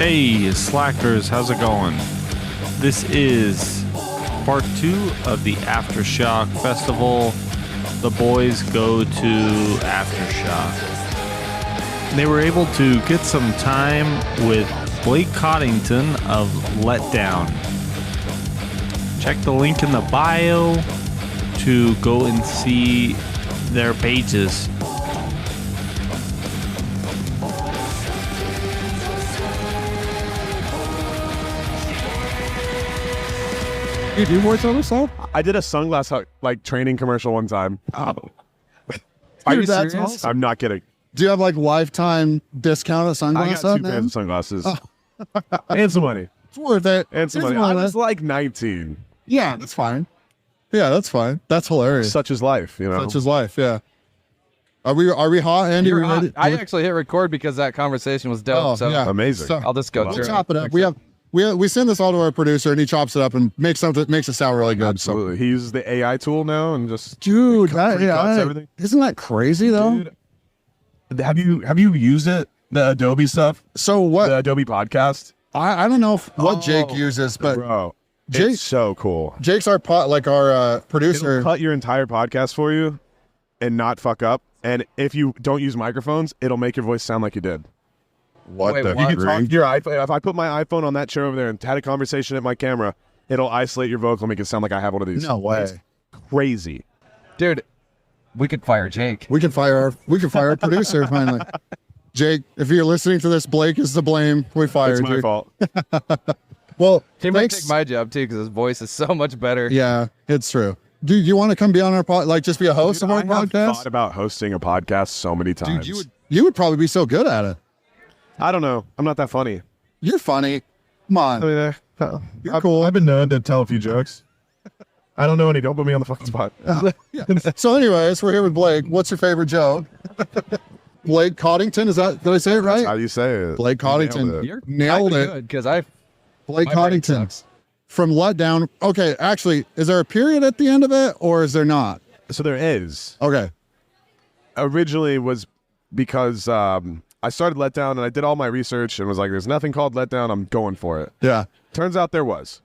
Hey, Slackers, how's it going? This is part 2 of the Aftershock Festival. The boys go to Aftershock. They were able to get some time with Blake Coddington of Letdown. Check the link in the bio to go and see their pages. You do voiceover stuff? I did a sunglass training commercial one time. Oh. Are Dude, you that's serious? awesome. I'm not kidding. Do you have like lifetime discount at I sunglasses? got 2 pairs of sunglasses. And some money. It's worth it. And some It's money. I worth was it. like 19. Yeah, that's fine. Yeah, that's fine. That's hilarious. Such is life, you know. Such is life. Yeah. Are we hot, Andy? You're We ready? hot. I actually hit record because that conversation was dope. Oh, so yeah. Amazing. So, I'll just go we'll through. chop it up. We send this all to our producer, and he chops it up and makes it sound really good. Absolutely. He uses the AI tool now and just So, dude, pre-cuts everything. isn't that crazy though? Dude, have you used it? The Adobe stuff? So what? The Adobe podcast? I don't know what Jake uses, but bro. Jake- It's so cool. Jake's our producer. It'll cut your entire podcast for you and not fuck up. And if you don't use microphones, it'll make your voice sound like you did. What Wait, the? what? You can talk to your iPhone. If I put my iPhone on that chair over there and had a conversation at my camera, it'll isolate your vocal and make it sound like I have one of these. No way. It's crazy. Dude, we could fire Jake. We can fire our producer finally. Jake, if you're listening to this, Blake is to blame. We fired It's my you. fault. Well, He might thanks. take my job too because his voice is so much better. Yeah, it's true. Dude, you want to come be on our pod? Like, just be a host Dude, of our I have podcast? thought about hosting a podcast so many times. Dude, you would probably be so good at it. I don't know. I'm not that funny. You're funny. Come on. You're cool. I've been known to tell a few jokes. I don't know any. Don't put me on the fucking spot. So, anyways, we're here with Blake. What's your favorite joke? Blake Coddington. Did I say it right? How do you say it? Blake Coddington. Nailed it. You're Nailed kinda it. good because I Blake my brain Coddington sucks. from Letdown. Okay, actually, is there a period at the end of it, or is there not? So there is. Okay. Originally was because I started Letdown and I did all my research and was like, there's nothing called Letdown. I'm going for it. Yeah. Turns out there was.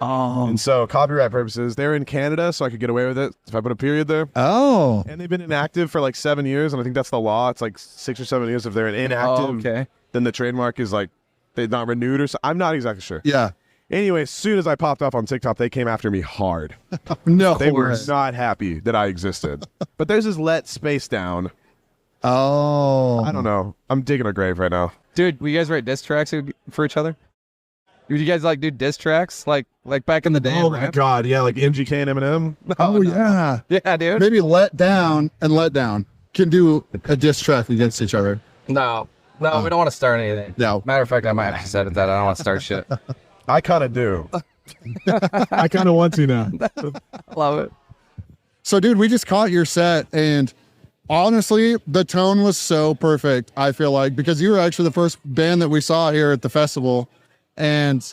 Oh. And so copyright purposes, they're in Canada, so I could get away with it if I put a period there. Oh. And they've been inactive for like 7 years, and I think that's the law. It's like 6 or 7 years. If they're inactive, Oh, okay. then the trademark is like they're not renewed or so. I'm not exactly sure. Yeah. Anyway, as soon as I popped up on TikTok, they came after me hard. No. They were way. not happy that I existed. But there's this let space down. Oh. I don't know. I'm digging a grave right now. Dude, will you guys write diss tracks for each other? Would you guys like do diss tracks like back in the day? Oh in my rap? god, yeah, like MGK and Eminem. Oh, yeah. Yeah, dude. Maybe Let Down and Let Down can do a diss track against each other. No, we don't want to start anything. No. Matter of fact, I might have to set it that I don't want to start shit. I kind of do. I kind of want to now. Love it. So, dude, we just caught your set, and honestly, the tone was so perfect, I feel like, because you were actually the first band that we saw here at the festival. And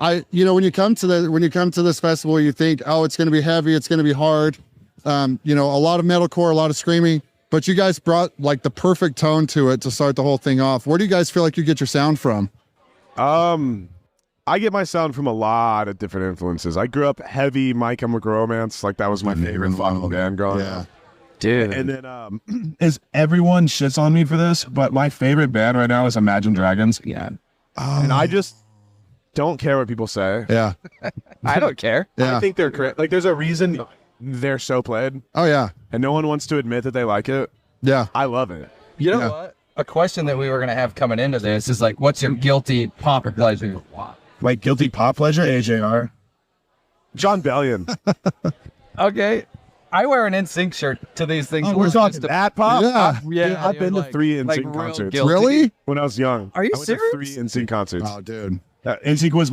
when you come to this festival, you think, oh, it's going to be heavy, it's going to be hard. A lot of metalcore, a lot of screaming, but you guys brought like the perfect tone to it to start the whole thing off. Where do you guys feel like you get your sound from? I get my sound from a lot of different influences. I grew up heavy My Chemical Romance. Like, that was my favorite fucking band growing up. Dude. And then, Is everyone shits on me for this? But my favorite band right now is Imagine Dragons. Yeah. and I just don't care what people say. Yeah. I don't care. Yeah. I think they're like, there's a reason they're so played, Oh, yeah. and no one wants to admit that they like it. Yeah. I love it. You know Yeah. what? A question that we were gonna have coming into this is like, what's your guilty pop pleasure? My guilty pop pleasure, AJR. John Bellion. Okay. I wear an NSYNC shirt to these things. Oh, we're Just talking to- That pop? Yeah. Yeah, Dude, I've dude, been to like- 3 like NSYNC real concerts. guilty. Really? When I was young. Are you I went serious? to 3 NSYNC concerts. Oh, dude. NSYNC was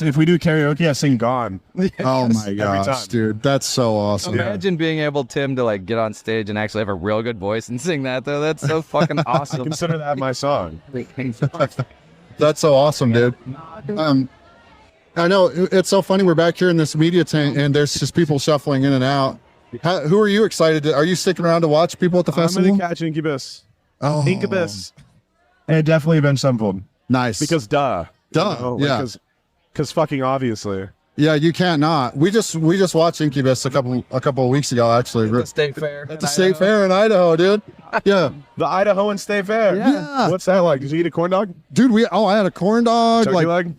if we do karaoke, I sing Gone. Oh, my gosh, time. dude. That's so awesome. Imagine being able, Tim, to like get on stage and actually have a real good voice and sing that though. That's so fucking awesome. Consider that my song. That's so awesome, dude. I know it's so funny. We're back here in this media tent, and there's just people shuffling in and out. Who are you excited to? Are you sticking around to watch people at the I'm festival? going to catch Incubus. Oh, Incubus. And definitely Avenged Sevenfold. Nice. Because Duh, yeah. Because fucking obviously. Yeah, you can't not. We just watched Incubus a couple of weeks ago, actually. The state fair. At the state fair in Idaho, dude. Yeah. The Idahoan State Fair. Yeah. What's that like? Did you eat a corn dog? Dude, I had a corn dog. Turkey leg?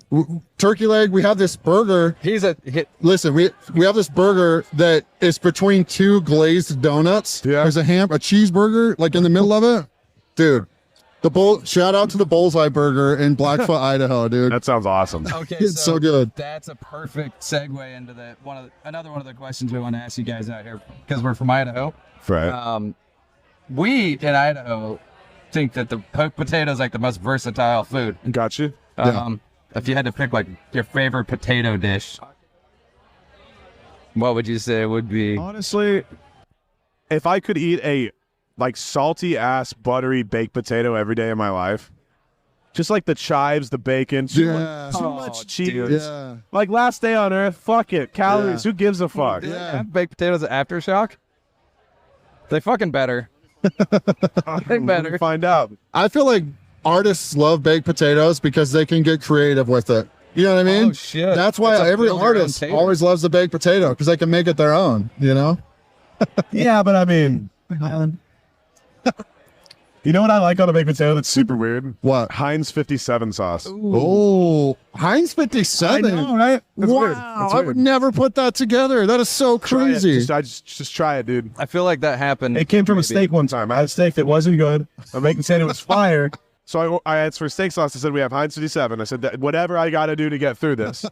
Turkey leg. We have this burger. He's a hit. Listen, we have this burger that is between two glazed donuts. Yeah. There's a cheeseburger like in the middle of it. Dude, shout out to the Bullseye Burger in Blackfoot, Idaho, dude. That sounds awesome. Okay, It's so good. That's a perfect segue into another one of the questions we want to ask you guys out here because we're from Idaho. Right. We in Idaho think that the potato is like the most versatile food. Got you. If you had to pick like your favorite potato dish, what would you say it would be? Honestly, if I could eat a like salty ass buttery baked potato every day of my life, just like the chives, the bacon, too much cheese. dude. Yeah. Like last day on earth, fuck it, calories. Yeah. Who gives a fuck? Do they have baked potatoes at Aftershock? They fucking better. They better. Find out. I feel like artists love baked potatoes because they can get creative with it. You know what I mean? Oh, shit. That's why It's a every build your own artist tater. always loves the baked potato because they can make it their own, you know? Yeah, but I mean, you know what I like on a baked potato that's super weird? What? Heinz 57 sauce. Oh, Heinz 57. right? That's Wow, weird. That's I weird. would never put that together. That is so Try it. crazy. Just try it, dude. I feel like that happened. It came from a steak one time. I had a steak that wasn't good. My baked potato was fire. So I asked for steak sauce. I said, we have Heinz 57. I said, that whatever I got to do to get through this.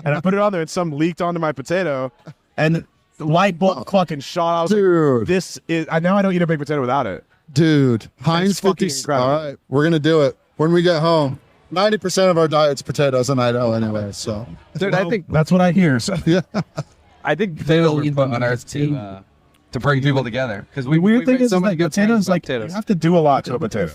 And I put it on there, and some leaked onto my potato, And the light bulb fucking shot. I was like, Dude, this is, now I don't eat a baked potato without it. dude, Heinz fucking 50. incredible. All right, we're going to do it when we get home. 90% of our diet's potatoes in Idaho anyway, so. Dude, I think That's what I hear. So. potatoes were put on earth to bring people together because The weird thing made is, so is many that good things potatoes, about like, potatoes. you have to do a lot to a potato.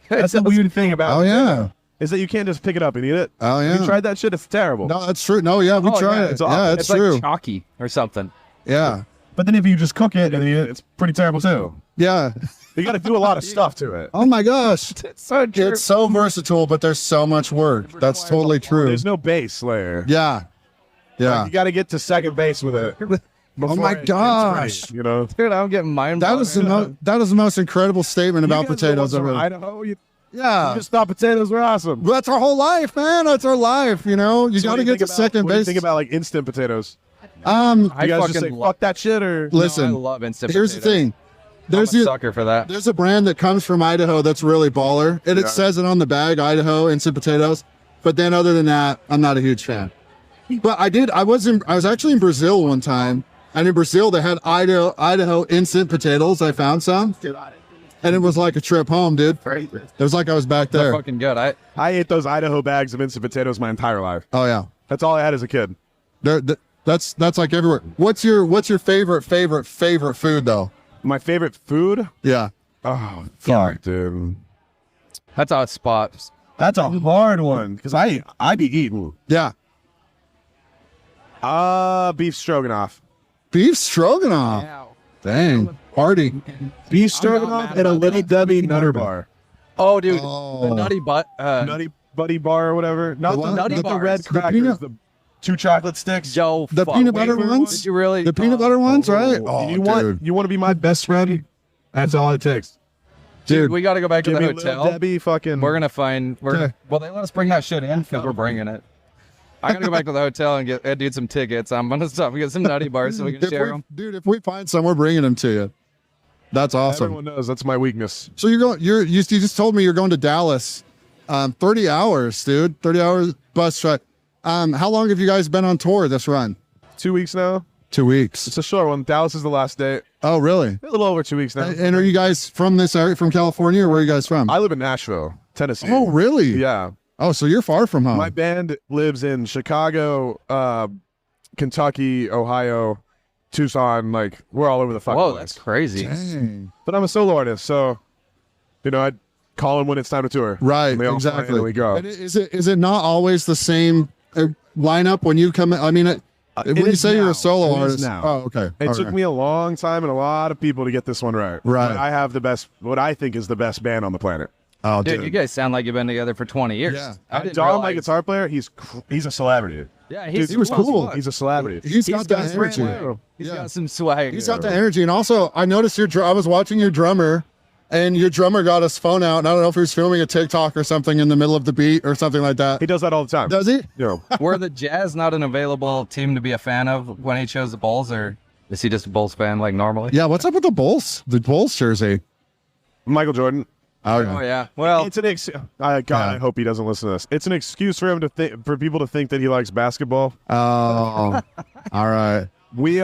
That's the weird thing about Oh, yeah. Is that you can't just pick it up and eat it. Oh, yeah. You tried that shit? It's terrible. No, that's true. No, yeah, we Oh, tried yeah, it. it's awful. Yeah, It's it's like true. chalky or something. Yeah. But then if you just cook it and eat it, it's pretty terrible too. Yeah. You got to do a lot of stuff to it. Oh, my gosh. It's so true. It's so versatile, but there's so much work. That's totally true. There's no base layer. Yeah. Yeah. You got to get to second base with it. Oh my gosh. You know. Dude, I'm getting mind That is the most incredible statement about potatoes ever. Idaho. You Yeah. just thought potatoes were awesome. That's our whole life, man. That's our life, you know? You So got what to do you get to think about- second what do you base. think about like instant potatoes? I You guys just say fucking fuck that shit or Listen, I love instant here's the potatoes. thing. There's I'm a the, sucker for that. there's a brand that comes from Idaho that's really baller, and it Yeah. says it on the bag, Idaho instant potatoes. But then other than that, I'm not a huge fan. But I was actually in Brazil one time, and in Brazil they had Idaho instant potatoes. I found some, and it was like a trip home, dude. It was like I was back They're there. fucking good. I I ate those Idaho bags of instant potatoes my entire life. Oh yeah, That's all I had as a kid. that's like everywhere. What's your favorite food though? My favorite food? Yeah. Oh, fuck, dude. that's how it's spot. That's a hard one because I be eating. Yeah. Beef stroganoff. Beef stroganoff. Dang. Party. Beef stroganoff and a little Debbie Nutter Bar. Oh, dude, Oh. the nutty butt. Nutty Buddy Bar or whatever. Not what? the, Nutty not the bars. red The crackers. peanut- The, 2 chocolate sticks. Yo, The fuck, peanut butter wafer ones? Did you really? The peanut butter ones, right? Oh, you dude. want to be my Best friend. That's all it takes. Dude, we got to go back to give the me Little hotel. Debbie fucking. We're gonna find. Okay. Well, they let us bring that shit in because we're bringing it. I gotta go back to the hotel and get dude some tickets. I'm gonna stop and get some nutty bars so we can share them. Dude, if we find some, we're bringing them to you. That's awesome. Everyone knows that's my weakness. So you just told me you're going to Dallas. 30 hours, dude. 30 hours bus ride. How long have you guys been on tour this run? 2 weeks now. 2 weeks. It's a short one. Dallas is the last date. Oh, really? A little over 2 weeks now. And are you guys from this area, from California, or where are you guys from? I live in Nashville, Tennessee. Oh, really? Yeah. Oh, so you're far from home. My band lives in Chicago, Kentucky, Ohio, Tucson. Like, we're all over the fucking Whoa, place. that's crazy. Dang. But I'm a solo artist, so, I call them when it's time to tour. Right, And they all fly in exactly. and we go. And is it not always the same lineup when you come in? I mean, when you is say you're now. a solo It is artist. now. Oh, okay. It Okay. took me a long time and a lot of people to get this one right. Right. But I have what I think is the best band on the planet. Oh, Dude, you guys sound like you've been together for 20 years. Yeah. I didn't Dom, my realize- guitar player, he's a celebrity. Yeah, Dude, he was cool. He's a celebrity. He's got that his energy. brand. He's Yeah. got some swag. He's got the energy. And also, I noticed I was watching your drummer, and your drummer got his phone out. And I don't know if he was filming a TikTok or something in the middle of the beat or something like that. He does that all the time. Does he? You know, Were the Jazz not an available team to be a fan of when he chose the Bulls, or is he just a Bulls fan like normally? Yeah. What's up with the Bulls? The Bulls jersey. Michael Jordan. Oh, Oh yeah. Well, It's an I hope he doesn't listen to this. It's an excuse for him to for people to think that he likes basketball. Oh. All right. We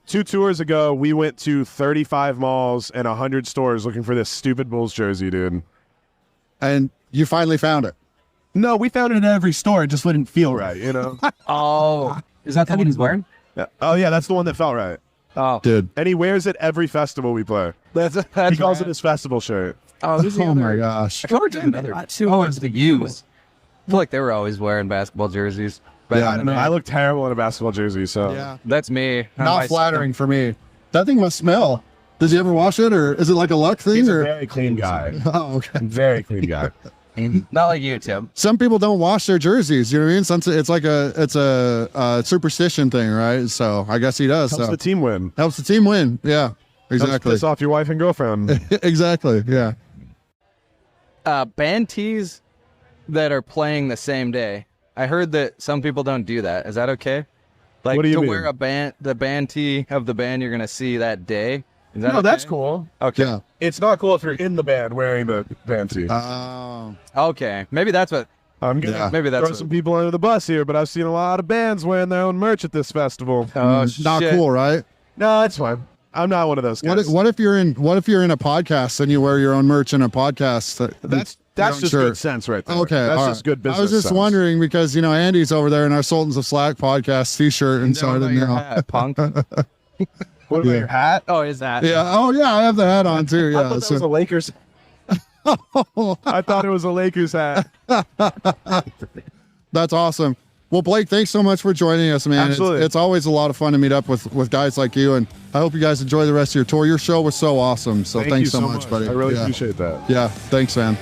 2 tours ago, we went to 35 malls and 100 stores looking for this stupid Bulls jersey, dude. And you finally found it. No, we found it at every store. It just wouldn't feel right, you know. oh, is that the one he's wearing? Yeah. Oh yeah, that's the one that felt right. Oh, Dude. And he wears it every festival we play. that's He calls rad. it his festival shirt. Oh, who's the Oh other? my gosh. I feel like there's another. Oh, it's the U's. I feel like they were always wearing basketball jerseys. But Yeah, I don't No, know. I look terrible in a basketball jersey, so Yeah. That's me. Not flattering for me. That thing must smell. Does he ever wash it, or is it like a luck thing? he's a Or very clean guy. oh, okay. Very clean guy. Not like you, Tim. Some people don't wash their jerseys. You know what I mean? Since it's like a superstition thing, right? So I guess he does. Helps So the team win. helps the team win. Yeah, Helps exactly. piss off your wife and girlfriend. Exactly. Yeah. Band tees that are playing the same day. I heard that some people don't do that. Is that okay? Like What do you to mean? wear the band tee of the band you're gonna see that day. Is that No, that's okay? cool. Okay. Yeah. It's not cool if you're in the band wearing the band tee. Oh. Okay. Maybe that's what. I'm gonna Yeah. Maybe that's throw some people under the bus here, but I've seen a lot of bands wearing their own merch at this festival. Oh, Not shit. cool, right? No, it's fine. I'm not one of those guys. What if you're in a podcast and you wear your own merch in a podcast? That's Your own just shirt. good sense right there. Okay, that's all just right. good business. I was just sense. wondering because Andy's over there in our Sultans of Slack podcast T-shirt, and so I didn't Your know. hat, punk. What about Yeah. your hat? Oh, is that? Yeah. Oh yeah, I have the hat on too. I Yeah. thought that was a Lakers. I thought it was a Lakers hat. That's awesome. Well, Blake, thanks so much for joining us, man. Absolutely. It's always a lot of fun to meet up with guys like you, and I hope you guys enjoy the rest of your tour. Your show was so awesome. So Thank thanks you so much, buddy. I really Yeah. appreciate that. Yeah. Thanks, man.